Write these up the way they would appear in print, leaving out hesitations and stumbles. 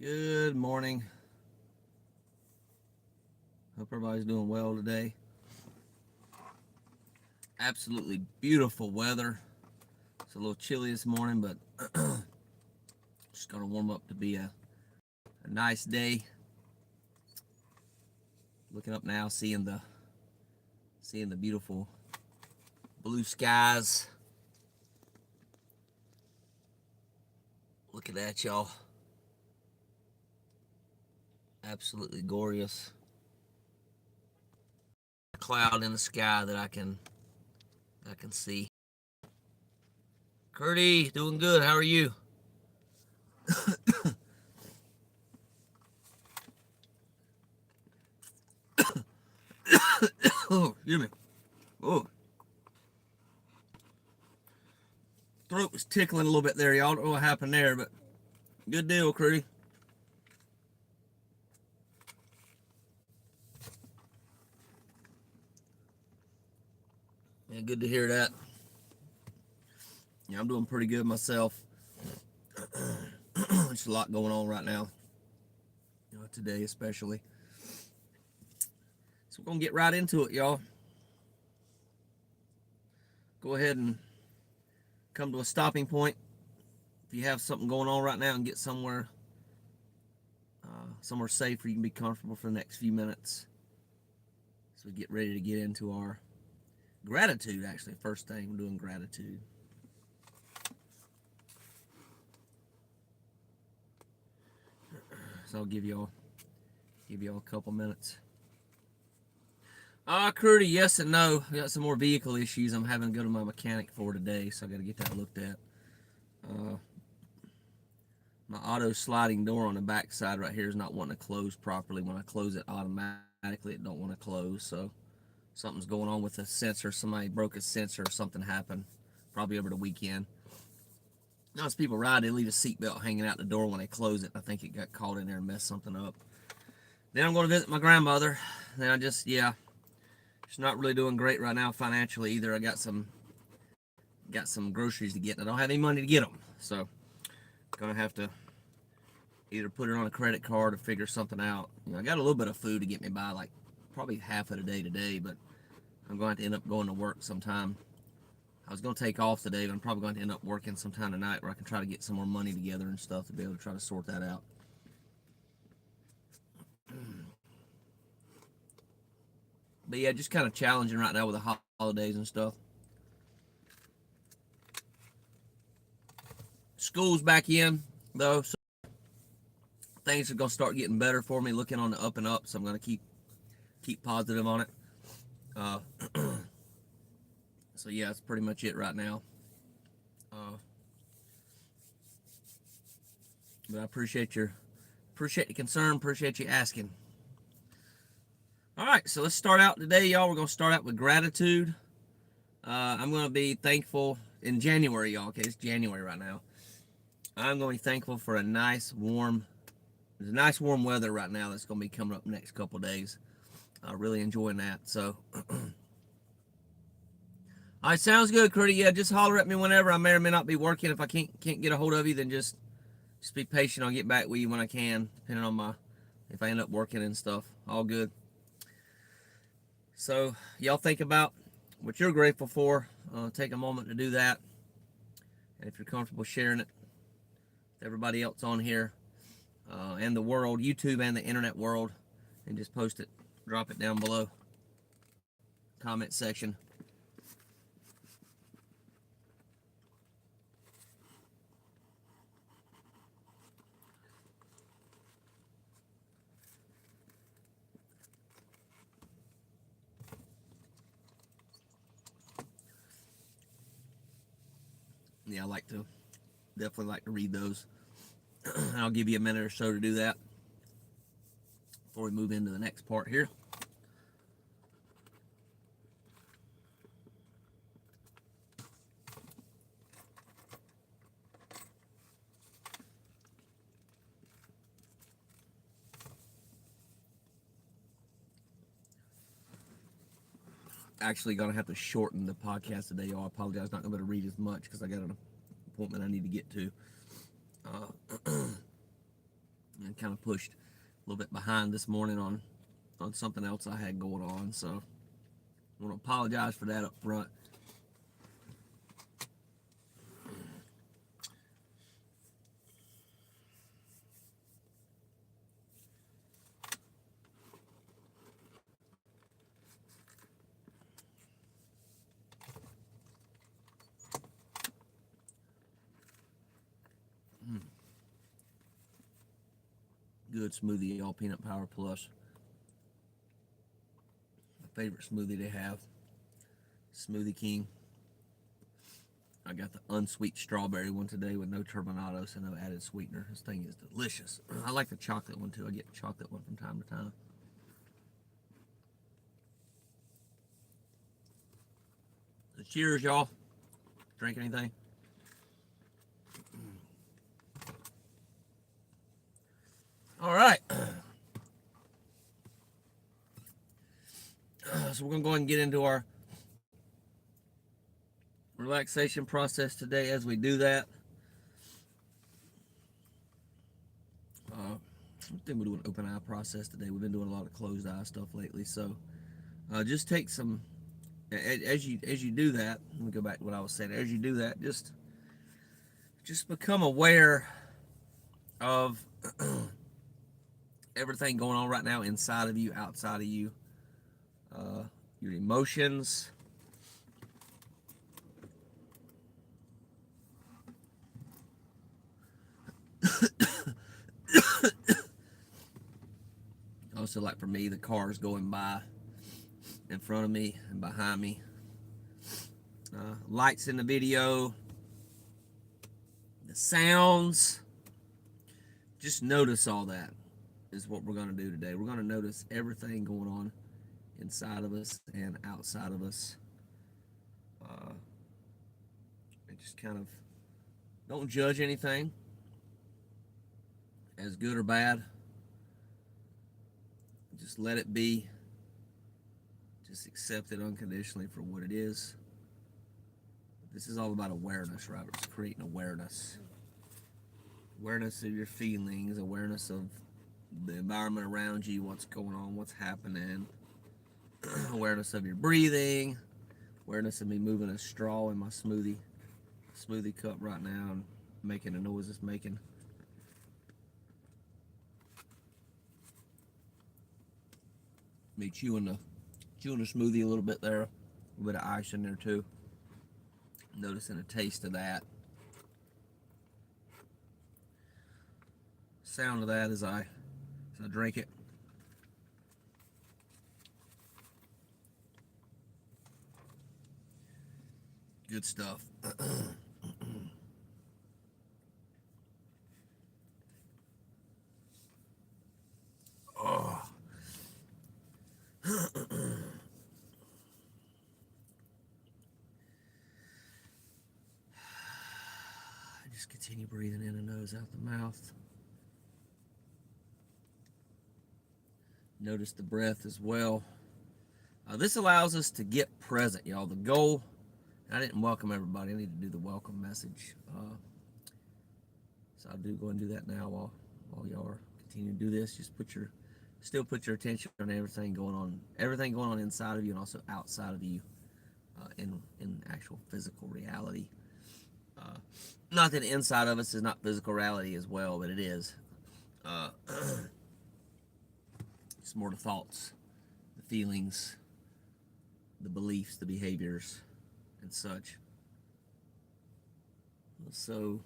Good morning. Hope everybody's doing well today. Absolutely beautiful weather. It's a little chilly this morning, but just gonna warm up to be a nice day. Looking up now, seeing the beautiful blue skies. Looking at y'all. Absolutely gorgeous. A cloud in the sky that I can see. Curdy, doing good. How are you? Oh, excuse me. Oh, throat was tickling a little bit there, y'all. Don't know what happened there, but good deal, Curdy. Yeah, good to hear that. Yeah, I'm doing pretty good myself. There's a lot going on right now, today especially. So we're gonna get right into it, y'all. Go ahead and come to a stopping point. If you have something going on right now, and get somewhere safe where you can be comfortable for the next few minutes. So we get ready to get into our gratitude. Actually, first thing we're doing gratitude. So I'll give y'all a couple minutes. Curdy, yes and no. I got some more vehicle issues I'm having to go to my mechanic for today, so I got to get that looked at. My auto sliding door on the back side right here is not wanting to close properly. When I close it automatically, it don't want to close. So something's going on with the sensor. Somebody broke a sensor or something happened, probably over the weekend. Now as people ride, they leave a seatbelt hanging out the door when they close it. I think it got caught in there and messed something up. Then I'm going to visit my grandmother. Then she's not really doing great right now financially either. I got some groceries to get, and I don't have any money to get them. So gonna have to either put it on a credit card or figure something out. I got a little bit of food to get me by, like probably half of the day today, but I'm going to end up going to work sometime. I was going to take off today, but I'm probably going to end up working sometime tonight where I can try to get some more money together and stuff to be able to try to sort that out. But yeah, just kind of challenging right now with the holidays and stuff. School's back in, though, so things are going to start getting better for me, looking on the up and up, so I'm going to keep positive on it. So yeah, that's pretty much it right now. But I appreciate the concern, appreciate you asking. All right, so let's start out today, y'all. We're going to start out with gratitude. I'm going to be thankful in January, y'all. Okay, it's January right now. I'm going to be thankful for there's nice warm weather right now that's going to be coming up next couple days. Really enjoying that. So, all right, sounds good, Curdy. Yeah, just holler at me whenever. I may or may not be working. If I can't get a hold of you, then just be patient. I'll get back with you when I can, depending on if I end up working and stuff. All good. So, y'all think about what you're grateful for. Take a moment to do that. And if you're comfortable sharing it with everybody else on here and the world, YouTube and the internet world, and just post it, drop it down below. Comment section. Yeah, definitely like to read those. And I'll give you a minute or so to do that before we move into the next part here. Actually, gonna have to shorten the podcast today, y'all. I apologize, not gonna be able to read as much because I got an appointment I need to get to. And kind kind of pushed a little bit behind this morning on something else I had going on, so I want to apologize for that up front. Good smoothie, all peanut power plus. My favorite smoothie they have, Smoothie King. I got the unsweet strawberry one today with no turbinados and no added sweetener. This thing is delicious. I like the chocolate one too. I get the chocolate one from time to time. So cheers, y'all. Drink anything? All right. So we're going to go ahead and get into our relaxation process today. As we do that, I think we're doing an open eye process today. We've been doing a lot of closed eye stuff lately. So just take some, as you do that, let me go back to what I was saying. As you do that, just become aware of everything going on right now inside of you, outside of you, your emotions. Also, like for me, the cars going by in front of me and behind me, lights in the video, the sounds. Just notice all that is what we're going to do today. We're going to notice everything going on inside of us and outside of us. And just kind of don't judge anything as good or bad. Just let it be. Just accept it unconditionally for what it is. This is all about awareness, right? It's creating awareness. Awareness of your feelings, awareness of the environment around you, what's going on, what's happening. Awareness of your breathing. Awareness of me moving a straw in my smoothie cup right now and making the noise it's making. Me chewing the smoothie a little bit there, a little bit of ice in there too. Noticing a taste of that. Sound of that as I drink it. Good stuff. Oh. Just continue breathing in the nose, out the mouth. Notice the breath as well. This allows us to get present, y'all. The goal, I didn't welcome everybody. I need to do the welcome message. So I'll go and do that now while y'all are continuing to do this. Just still put your attention on everything going on inside of you and also outside of you in actual physical reality. Not that inside of us is not physical reality as well, but it is. It's more the thoughts, the feelings, the beliefs, the behaviors, and such. So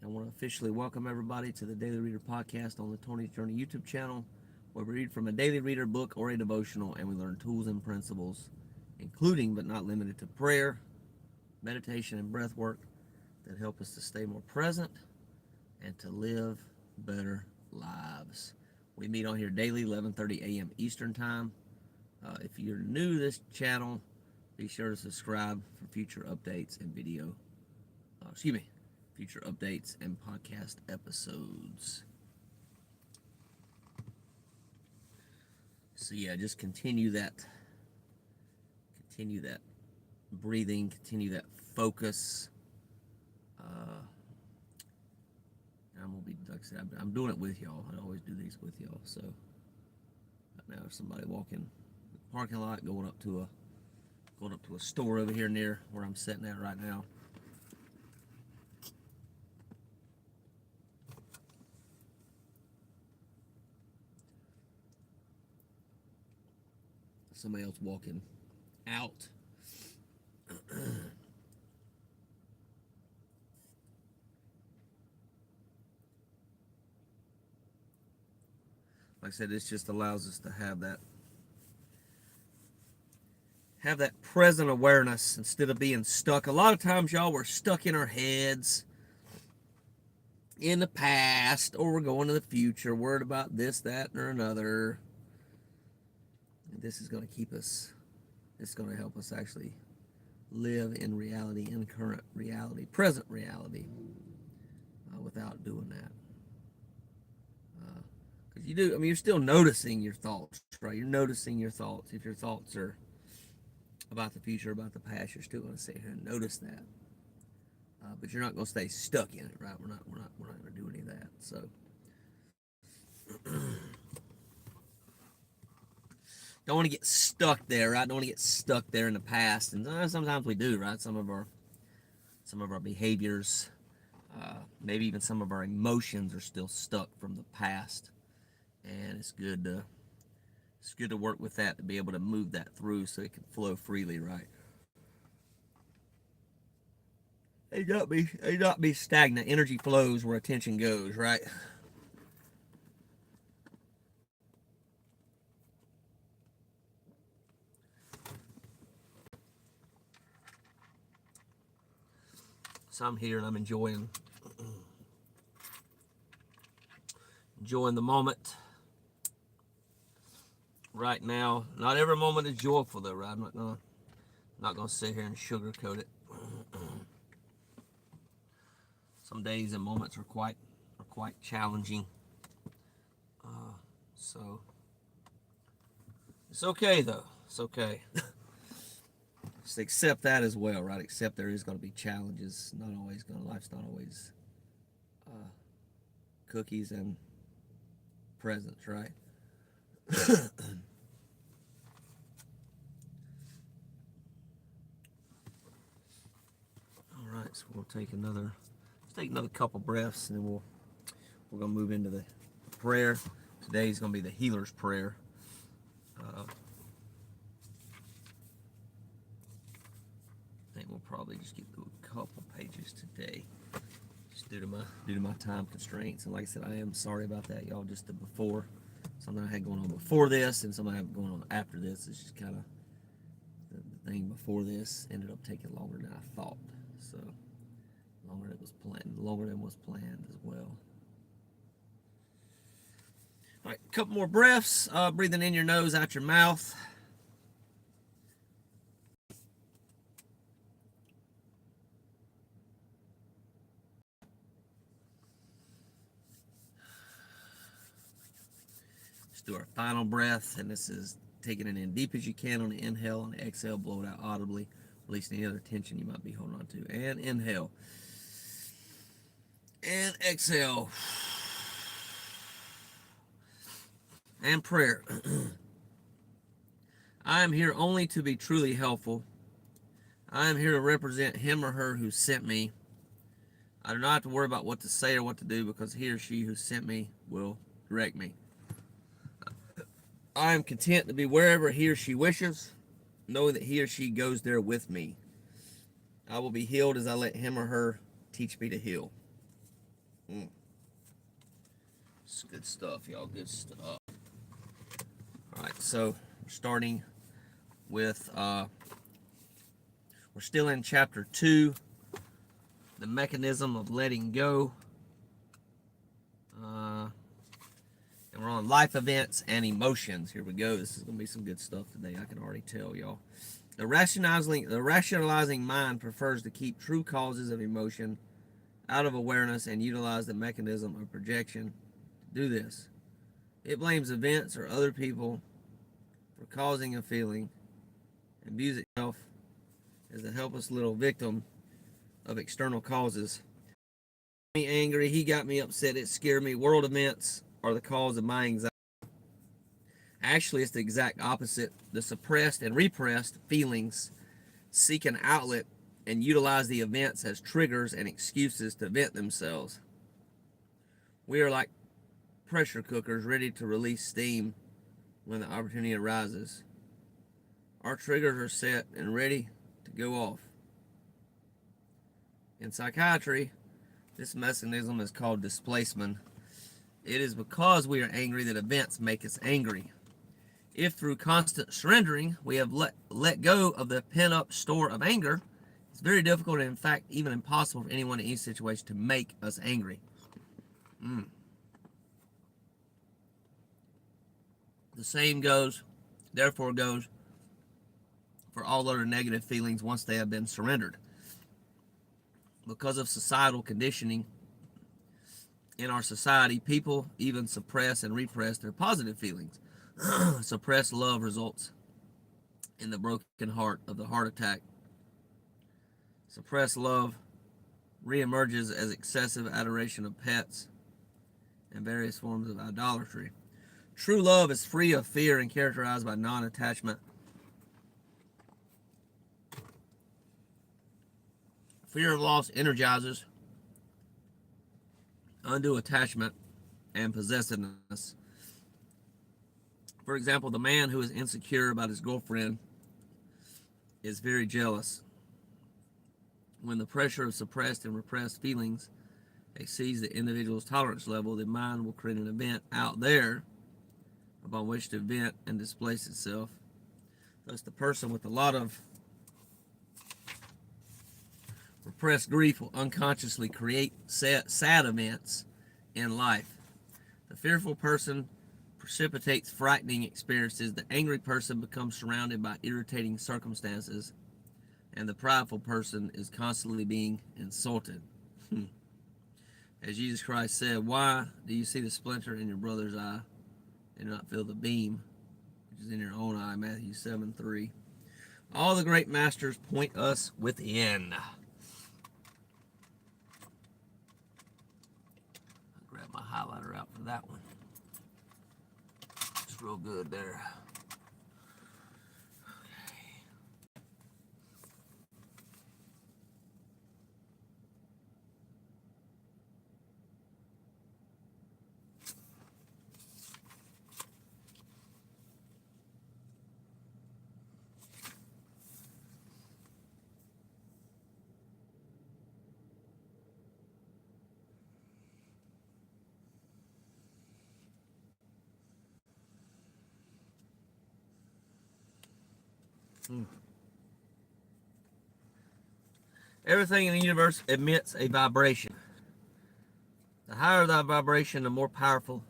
I want to officially welcome everybody to the Daily Reader Podcast on the Tony's Journey YouTube channel, where we read from a daily reader book or a devotional, and we learn tools and principles, including but not limited to prayer, meditation, and breath work that help us to stay more present and to live better lives. We meet on here daily, 11:30 a.m. Eastern Time. If you're new to this channel, be sure to subscribe for future updates and future updates and podcast episodes. So yeah, just continue that breathing, continue that focus. will be, like I said, I'm doing it with y'all. I always do these with y'all. So right now, there's somebody walking the parking lot, going up to a store over here near where I'm sitting at right now. Somebody else walking out. Like I said, this just allows us to have that present awareness instead of being stuck. A lot of times, y'all, we're stuck in our heads in the past, or we're going to the future, worried about this, that, or another. And this is going to keep us, it's going to help us actually live in reality, in current reality, present reality, without doing that. Because you do, I mean, you're still noticing your thoughts, right? You're noticing your thoughts. If your thoughts are about the future, about the past, you're still going to sit here and notice that. But you're not going to stay stuck in it, right? We're not going to do any of that. So, don't want to get stuck there, right? Don't want to get stuck there in the past. And sometimes we do, right? Some of our behaviors, maybe even some of our emotions are still stuck from the past. And it's good to work with that, to be able to move that through so it can flow freely, right? They not be stagnant. Energy flows where attention goes, right? So I'm here and I'm enjoying the moment right now. Not every moment is joyful though, right? I'm not gonna sit here and sugarcoat it. Some days and moments are quite challenging. So it's okay though. It's okay. Just accept that as well, right? Accept there is going to be challenges. Life's not always cookies and presents, right? All right, so we'll take another couple breaths, and then we're gonna move into the prayer. Today's gonna be the healer's prayer. I think we'll probably just get through a couple pages today, just due to my time constraints. And like I said, I am sorry about that, y'all. Just something I had going on before this, and something I have going on after this. It's just kind of the thing before this ended up taking longer than I thought. So longer than was planned as well. All right, a couple more breaths. Breathing in your nose, out your mouth. Let's do our final breath, and this is taking it in deep as you can on the inhale, and the exhale, blow it out audibly, release any other tension you might be holding on to. And inhale. And exhale. And prayer. I am here only to be truly helpful. I am here to represent him or her who sent me. I do not have to worry about what to say or what to do, because he or she who sent me will direct me. I am content to be wherever he or she wishes, knowing that he or she goes there with me. I will be healed as I let him or her teach me to heal. It's good stuff, y'all. Good stuff. All right, so we're starting with, we're still in chapter 2, the mechanism of letting go. And we're on life events and emotions. Here we go. This is going to be some good stuff today. I can already tell, y'all. The rationalizing mind prefers to keep true causes of emotion out of awareness and utilize the mechanism of projection to do this. It blames events or other people for causing a feeling and views itself as a helpless little victim of external causes. Me angry, he got me upset, it scared me. World events are the cause of my anxiety. Actually, it's the exact opposite. The suppressed and repressed feelings seek an outlet and utilize the events as triggers and excuses to vent themselves. We are like pressure cookers ready to release steam when the opportunity arises. Our triggers are set and ready to go off. In psychiatry, this mechanism is called displacement. It is because we are angry that events make us angry. If through constant surrendering we have let go of the pent-up store of anger, it's very difficult and in fact even impossible for anyone in any situation to make us angry. The same therefore goes for all other negative feelings once they have been surrendered. Because of societal conditioning in our society, people even suppress and repress their positive feelings. Suppressed love results in the broken heart of the heart attack. Suppressed love reemerges as excessive adoration of pets and various forms of idolatry. True love is free of fear and characterized by non-attachment. Fear of loss energizes undue attachment and possessiveness. For example, the man who is insecure about his girlfriend is very jealous. When the pressure of suppressed and repressed feelings exceeds the individual's tolerance level, the mind will create an event out there upon which to vent and displace itself. Thus, the person with a lot of repressed grief will unconsciously create sad events in life. The fearful person precipitates frightening experiences. The angry person becomes surrounded by irritating circumstances. And the prideful person is constantly being insulted. As Jesus Christ said, why do you see the splinter in your brother's eye and not feel the beam which is in your own eye? Matthew 7:3. All the great masters point us within. I'll grab my highlighter out for that one. It's real good there. Everything in the universe emits a vibration. The higher the vibration, the more power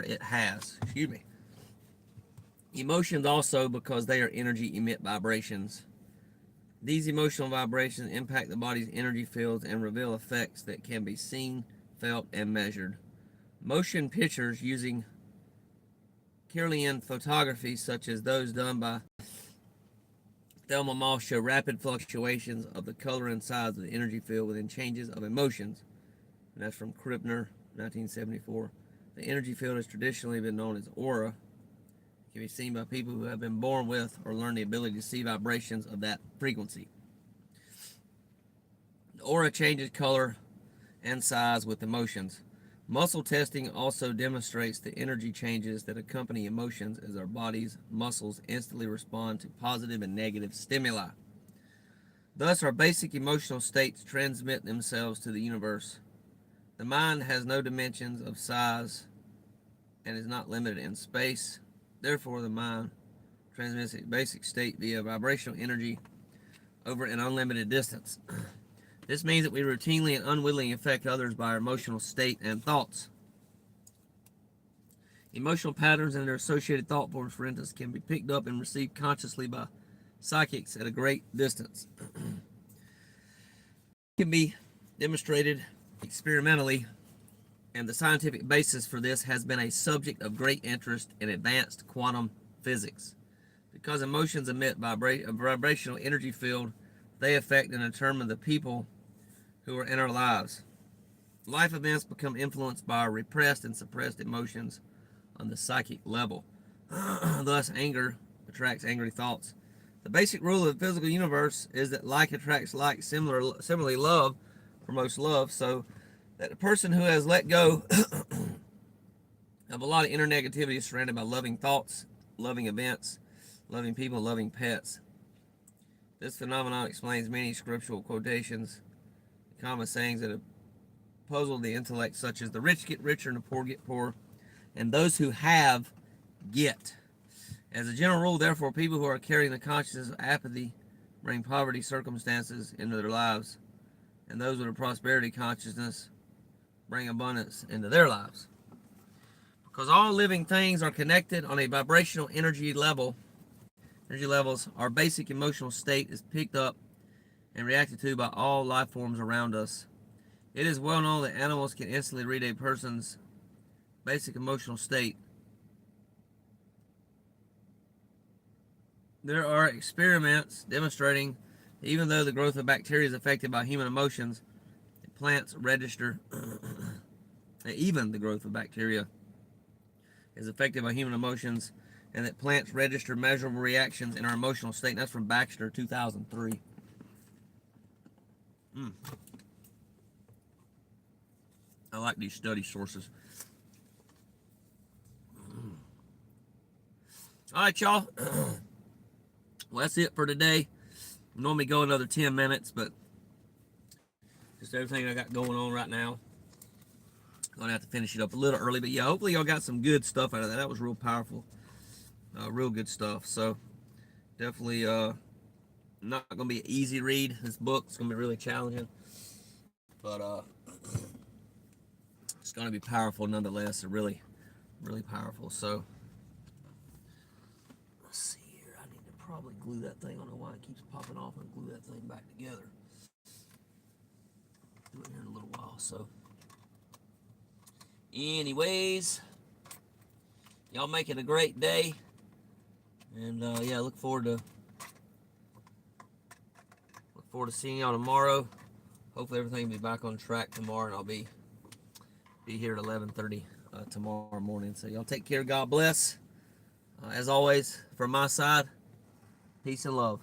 it has. Excuse me. Emotions also, because they are energy, emit vibrations. These emotional vibrations impact the body's energy fields and reveal effects that can be seen, felt, and measured. Motion pictures using Kirlian photography, such as those done by Thelma Moss, show rapid fluctuations of the color and size of the energy field within changes of emotions. And that's from Krippner, 1974. The energy field has traditionally been known as aura. It can be seen by people who have been born with or learn the ability to see vibrations of that frequency. The aura changes color and size with emotions. Muscle testing also demonstrates the energy changes that accompany emotions as our body's muscles instantly respond to positive and negative stimuli. Thus, our basic emotional states transmit themselves to the universe. The mind has no dimensions of size and is not limited in space. Therefore, the mind transmits its basic state via vibrational energy over an unlimited distance. This means that we routinely and unwittingly affect others by our emotional state and thoughts. Emotional patterns and their associated thought forms, for instance, can be picked up and received consciously by psychics at a great distance. It can be demonstrated experimentally, and the scientific basis for this has been a subject of great interest in advanced quantum physics. Because emotions emit a vibrational energy field, they affect and determine the people who are in our lives. Life events become influenced by our repressed and suppressed emotions on the psychic level. Thus, anger attracts angry thoughts. The basic rule of the physical universe is that like attracts like. Similarly, love promotes love. So, that the person who has let go of a lot of inner negativity is surrounded by loving thoughts, loving events, loving people, loving pets. This phenomenon explains many scriptural quotations, common sayings that have puzzled the intellect, such as the rich get richer and the poor get poorer, and those who have get. As a general rule, therefore, people who are carrying the consciousness of apathy bring poverty circumstances into their lives, and those with a prosperity consciousness bring abundance into their lives. Because all living things are connected on a vibrational energy level, energy levels, our basic emotional state is picked up and reacted to by all life forms around us. It is well known that animals can instantly read a person's basic emotional state. There are experiments demonstrating that even though the growth of bacteria is affected by human emotions, plants register, even the growth of bacteria is affected by human emotions, and that plants register measurable reactions in our emotional state. And that's from Baxter, 2003. I like these study sources. All right, y'all. Well, that's it for today. I normally go another 10 minutes, but just everything I got going on right now. Gonna have to finish it up a little early, but yeah, hopefully y'all got some good stuff out of that. That was real powerful, real good stuff. So definitely not gonna be an easy read. This book is gonna be really challenging, but it's gonna be powerful nonetheless. Really, really powerful. So let's see here. I need to probably glue that thing. I don't know why it keeps popping off, and glue that thing back together. Do it here in a little while. So. Anyways, y'all make it a great day, and yeah, look forward to seeing y'all tomorrow. Hopefully everything will be back on track tomorrow, and I'll be here at 11:30 tomorrow morning. So y'all take care. God bless. As always, from my side, peace and love.